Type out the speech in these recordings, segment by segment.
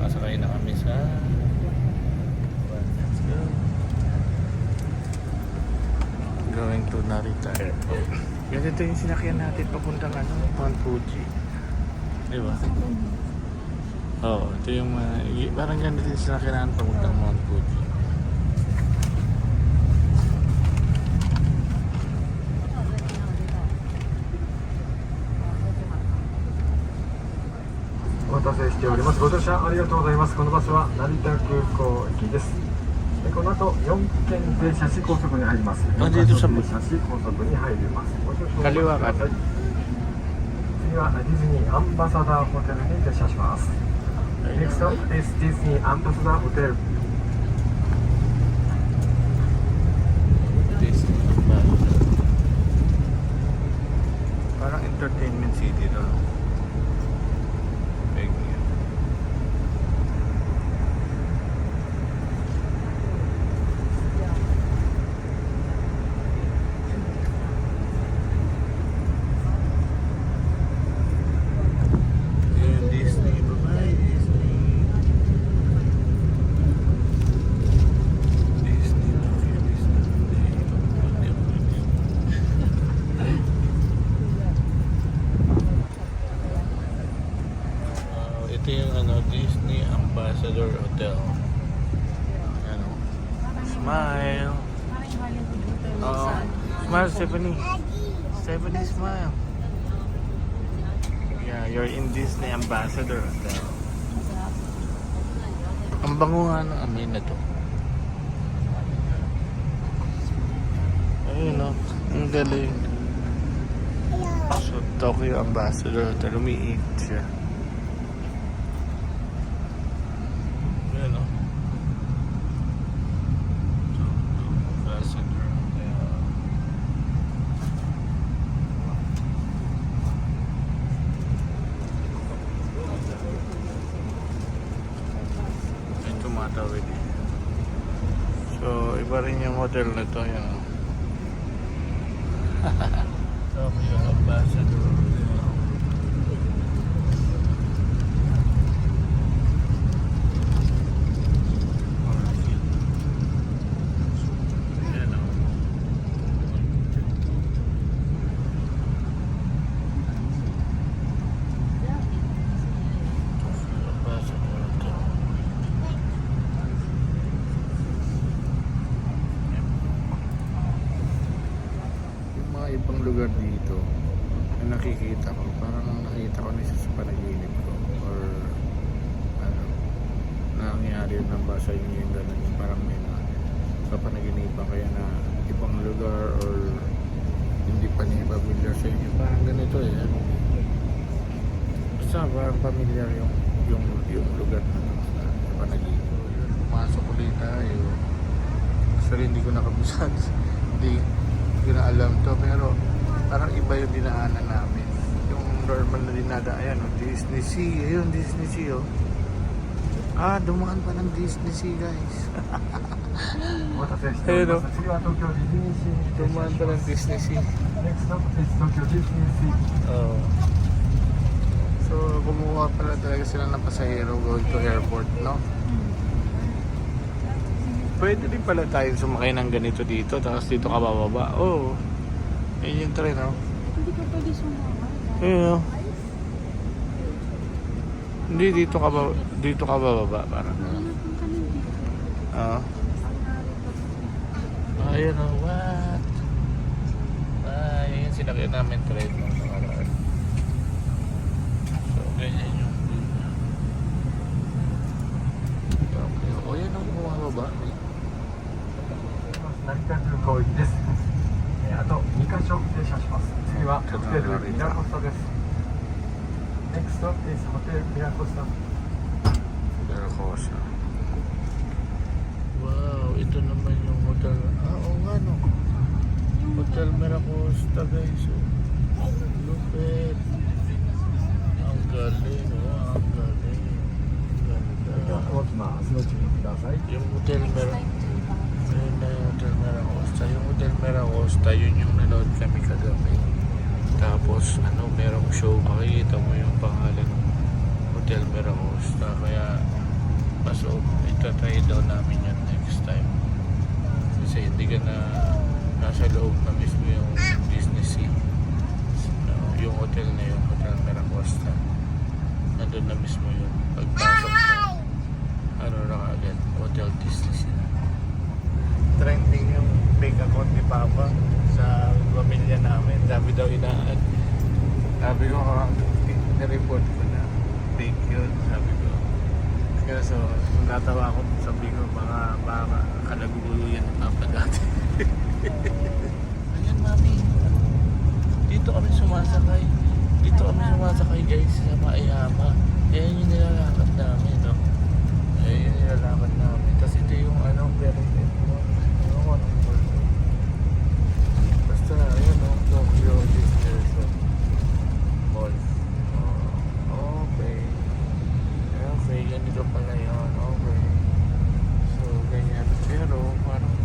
nakasakay na kami sa let's go. Going to Narita Airport. Ganito yung sinakyan natin papuntang Mount Fuji. Diba? Oo, ito yung parang ganito yung sinakyan natin papuntang Mount Fuji.お待たせしております。ご乗車ありがとうございます。このバスは成田空港行きです。この後4軒停車し高速に入ります。4カ所停車し高速に入ります。ご乗車ください。次はディズニーアンバサダーホテルに停車します。Next stop is Disney Ambassador Hotel. Disney Ambassador. Parang entertainment city no? Big yun. Yun, Disney. Bye-bye, Disney. Disney. Okay, Disney. Ito yung Disney Ambassador Hotel. Ano? Smile. Oo. Smile, Stephanie. Stephanie, smile. Yeah, you're in Disney Ambassador Hotel. Ang bango nga ng amin na to. Ayun o. Ang galing. So, Tokyo Ambassador Hotel. Umiikot siya. Ayan o. Tokyo Ambassador Hotel. May tumatawid eh. So, iba rin yung hotel na to. Yan o. Tokyo Ambassador Hotel. Ayan o. Tokyo Ambassador Hotel. Yung mga ibang lugar dito na nakikita ko, parang nakita ko na isa sa panaginip ko or ano, nangyari ng ba sa inyo yung ganun, yung parang may na sa panaginipan kaya na ibang lugar or hindi pa niya familiar sa inyo, parang ganito eh, ano, basta parang familiar yung lugar na sa panaginip. Pumasok ulit tayo, actually hindi ko nakabusad hindi ko na alam to, pero parang iba yung dinaanan namin. Yung normal na dinada, ayan o, Disney Sea, ayun, Disney Sea o. Dumaan pa ng Disney Sea guys. お待たせしております。次は東京ディズニーシーに停車 Dumaan し pa ま ng す。 Disney Sea. Next stop is Tokyo Disney Sea. Oo. So, kumuha pala talaga sila ng pasahero going to airport, no? Pwede din pala tayong sumakay ng ganito dito, tapos dito ka bababa. Oo. Yun yung train, no? Hindi ka pwede sumama. Ayun, no? Hindi, dito ka bababa, parang. Oo. Ayun, no? What? Ayun, sinakyan namin train ng nakaraan. So, ganyan yung okay. O, yan ang bumababa. 成田空港行きです。あと2カ所停車します。次はホテルミラコスタです。Next stop is Hotel Miracosta. Miracosta. Wow, ito naman yung hotel. Oo nga no. Hotel Miracosta guys. Lupit. Ang galing, oh. Ang galing. Ganda. 大きな足の注意ください。 Yung Hotel Miracosta. Ayun na yung Hotel Miracosta. Yung Hotel Miracosta, yun yung nanood kami kagabi. Tapos, merong show. Makikita mo yung pangalan ng Hotel Miracosta. Kaya, itatry daw namin yan next time. Kasi hindi ka na nasa loob na mismo yung Disney Sea. Yung hotel na yun, Hotel Miracosta. Nandun na mismo yun. Pagpasok mo, ano na agad, Hotel Disney Sea. Trending yung fake account ni Papa sa pamilya namin. Sabi daw inaan. Sabi ko, na-report ko na fake yun, sabi ko. Kaya so, kung natawa ako, sabi ko, baka kalagulo yan ni Papa dati. Ayan, Mami. Dito kami sumasakay. Dito kami sumasakay, guys, sa Maayama. Ayan yung nilalakad namin, no? Ayan yung nilalakad namin. Tapos ito yung, pyramid mo. Ano ko, anong word? Basta, ayan, no? Tokyo Disney Resort Mall. Oh, okay. Okay, ganito pala yun. Okay. So, ganyan. Pero, parang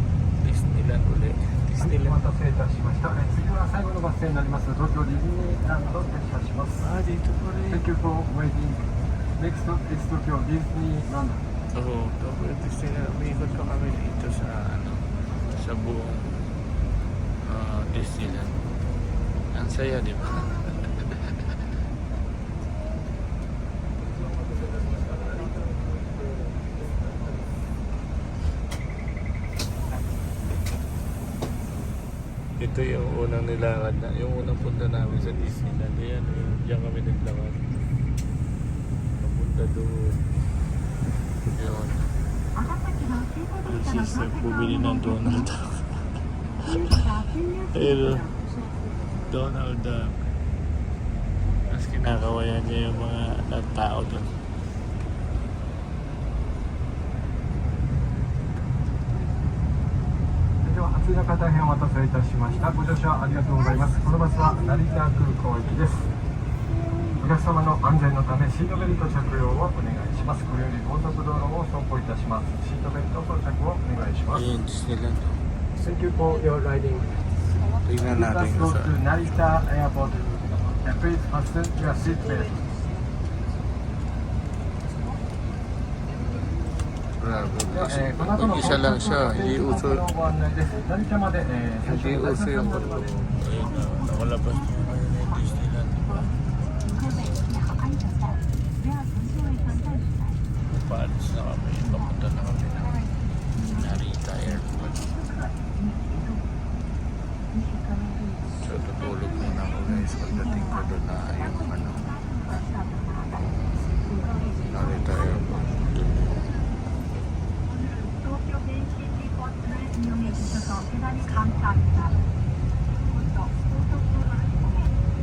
Disneyland ulit. お Disneyland. 待たせいたしました。次は最後のバス停になります東京ディズニーランドを停車します。Ah, dito pa rin. Thank you for waiting. Next stop is Tokyo Disneyland. Oo, Tokyo Disneyland. Umiikot pa kami dito sa buong Disneyland. Ang saya, di ba? Ito yung unang nilakad na, yung unang punta namin sa Disneyland. Ayan, diyan kami naglakad. Napunta doon. Yun. Yung sister bumili ng Donald Duck. Ayun, Donald Duck. Tapos kinakawayan niya yung mga tao doon.暑い中大変お待たせいたしました。ご乗車ありがとうございます。このバスは成田空港行きです。お客様の安全のためシートベルト着用をお願いします。これより高速道路を走行いたします。シートベルト装着をお願いします。Ayun, Disneyland. Thank you for your riding. Tingnan natin Bus kung goes to saan. Narita Airport. Please fasten your seat belt. Grabe. Isa lang siya. Hindi uso. Hindi uso yung karton. Ayun na. Nakalabas niya ngayon yung Disneyland. Diba? Paalis na kami. Papunta na kami ng Narita Airport. So tutulog muna ako, guys. Pagdating ko doon na yung Narita Airport. Doon yung 東京電子ティーポットレースの右所と下り簡単だ。高速道路に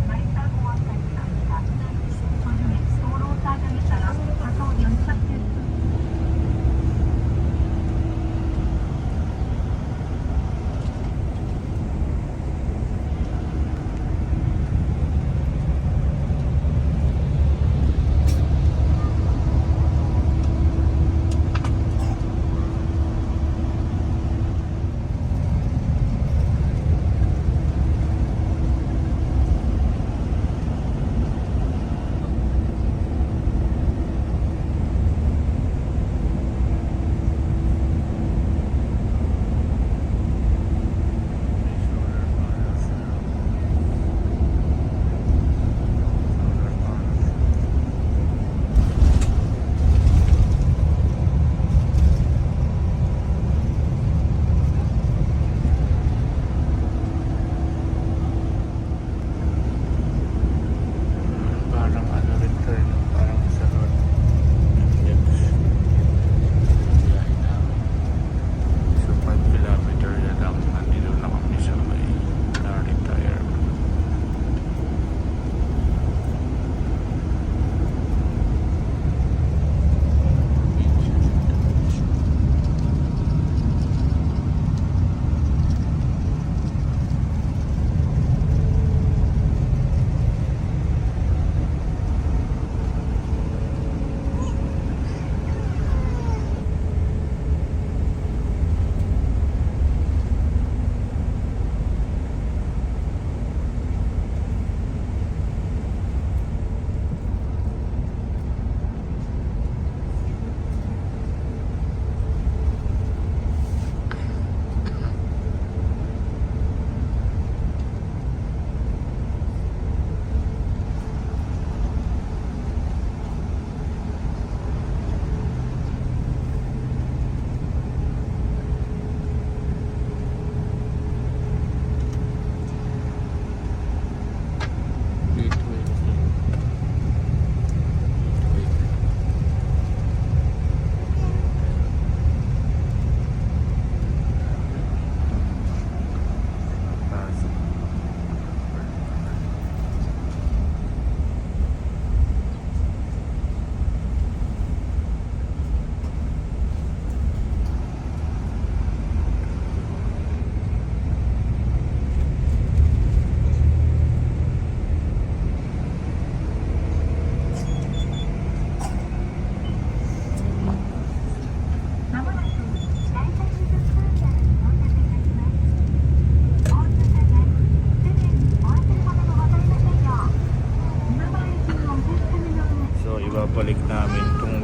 成田ご案内ください。조심히 도로 사정에 따라 과속 연착됐습니다.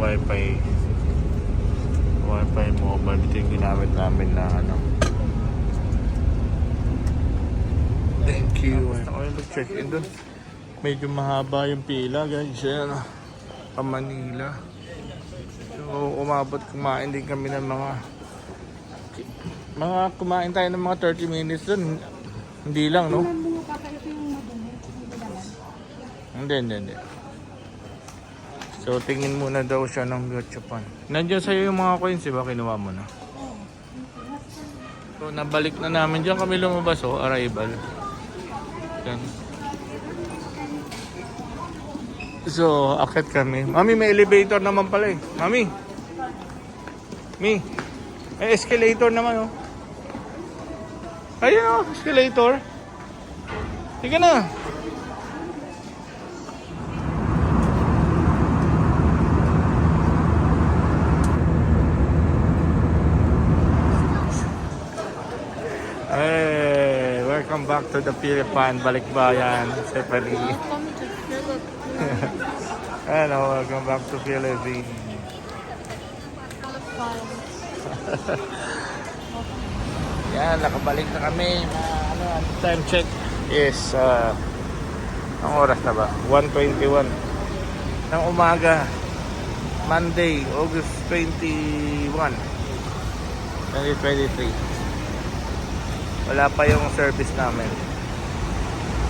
wifi mobile. Ito yung ginamit namin na ano. Thank you. Ako yung mag-check-in doon. Medyo mahaba yung pila guys. Yan. Pa Manila. So kumain din kami ng mga kumain tayo ng mga 30 minutes doon. Hindi lang, no? Tingnan mo papa, ito yung madumi. Hindi dalan. Hindi. So tingin muna daw siya ng Gachapon. Nandiyan sa'yo yung mga coins, diba? Kinuha mo na. So nabalik na namin. Diyan kami lumabas, oh. Arrival. Yan. So akit kami. Mami, may elevator naman pala eh. Mami. May escalator naman, oh. Ayun, oh. Escalator. Sige na. Hey, welcome back to the Philippines, Balikbayan, Sefari. Hello, welcome back to Philippines. Yan, nakabalik na kami. Time check is ang oras na ba? 1:21 ng umaga, Monday, August 21, 2023. Wala pa yung service namin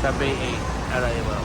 sa Bay 8 arrival.